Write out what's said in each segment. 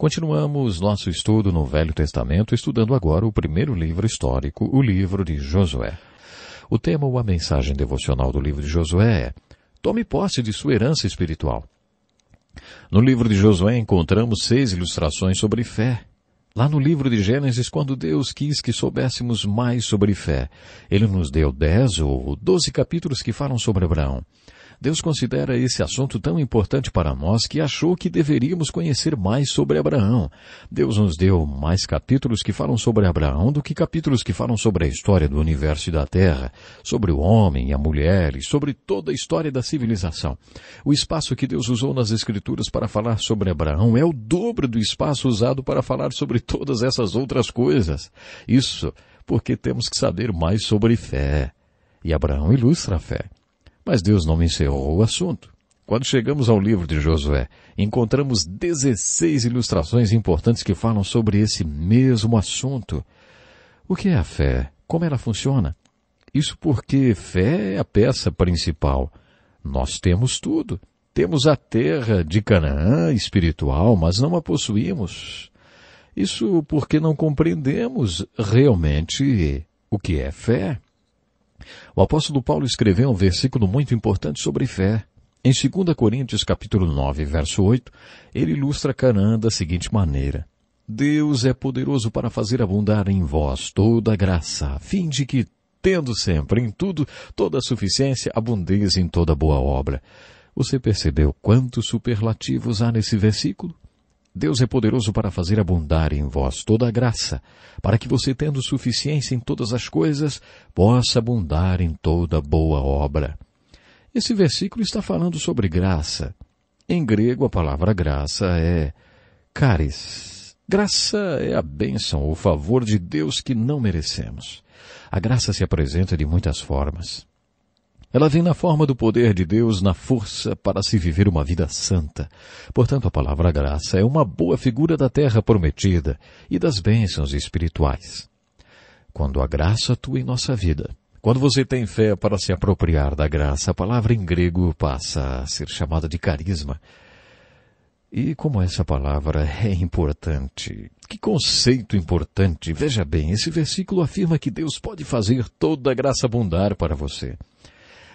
Continuamos nosso estudo no Velho Testamento, estudando agora o primeiro livro histórico, o livro de Josué. O tema ou a mensagem devocional do livro de Josué é: tome posse de sua herança espiritual. No livro de Josué encontramos 6 ilustrações sobre fé. Lá no livro de Gênesis, quando Deus quis que soubéssemos mais sobre fé, Ele nos deu 10 ou 12 capítulos que falam sobre Abraão. Deus considera esse assunto tão importante para nós que achou que deveríamos conhecer mais sobre Abraão. Deus nos deu mais capítulos que falam sobre Abraão do que capítulos que falam sobre a história do universo e da terra, sobre o homem e a mulher e sobre toda a história da civilização. O espaço que Deus usou nas Escrituras para falar sobre Abraão é o dobro do espaço usado para falar sobre todas essas outras coisas. Isso porque temos que saber mais sobre fé. E Abraão ilustra a fé. Mas Deus não encerrou o assunto. Quando chegamos ao livro de Josué, encontramos 16 ilustrações importantes que falam sobre esse mesmo assunto. O que é a fé? Como ela funciona? Isso porque fé é a peça principal. Nós temos tudo. Temos a terra de Canaã espiritual, mas não a possuímos. Isso porque não compreendemos realmente o que é fé. O apóstolo Paulo escreveu um versículo muito importante sobre fé. Em 2 Coríntios capítulo 9, verso 8, ele ilustra Canaã da seguinte maneira: Deus é poderoso para fazer abundar em vós toda a graça, a fim de que, tendo sempre em tudo toda a suficiência, abundeis em toda boa obra. Você percebeu quantos superlativos há nesse versículo? Deus é poderoso para fazer abundar em vós toda a graça, para que você, tendo suficiência em todas as coisas, possa abundar em toda boa obra. Esse versículo está falando sobre graça. Em grego, a palavra graça é charis. Graça é a bênção ou favor de Deus que não merecemos. A graça se apresenta de muitas formas. Ela vem na forma do poder de Deus, na força para se viver uma vida santa. Portanto, a palavra graça é uma boa figura da terra prometida e das bênçãos espirituais. Quando a graça atua em nossa vida, quando você tem fé para se apropriar da graça, a palavra em grego passa a ser chamada de carisma. E como essa palavra é importante, que conceito importante! Veja bem, esse versículo afirma que Deus pode fazer toda a graça abundar para você.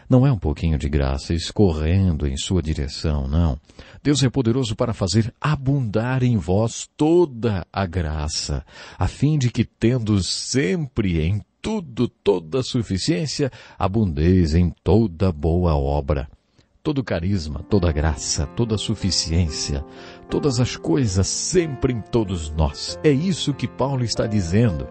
Não é um pouquinho de graça escorrendo em sua direção, não. Deus é poderoso para fazer abundar em vós toda a graça, a fim de que, tendo sempre em tudo toda a suficiência, abundeis em toda boa obra. Todo carisma, toda graça, toda suficiência, todas as coisas sempre em todos nós. É isso que Paulo está dizendo.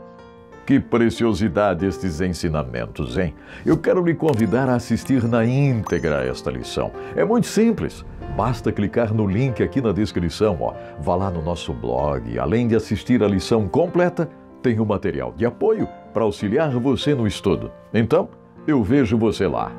Que preciosidade estes ensinamentos, hein? Eu quero lhe convidar a assistir na íntegra a esta lição. É muito simples. Basta clicar no link aqui na descrição, ó. Vá lá no nosso blog. Além de assistir a lição completa, tem o material de apoio para auxiliar você no estudo. Então, eu vejo você lá.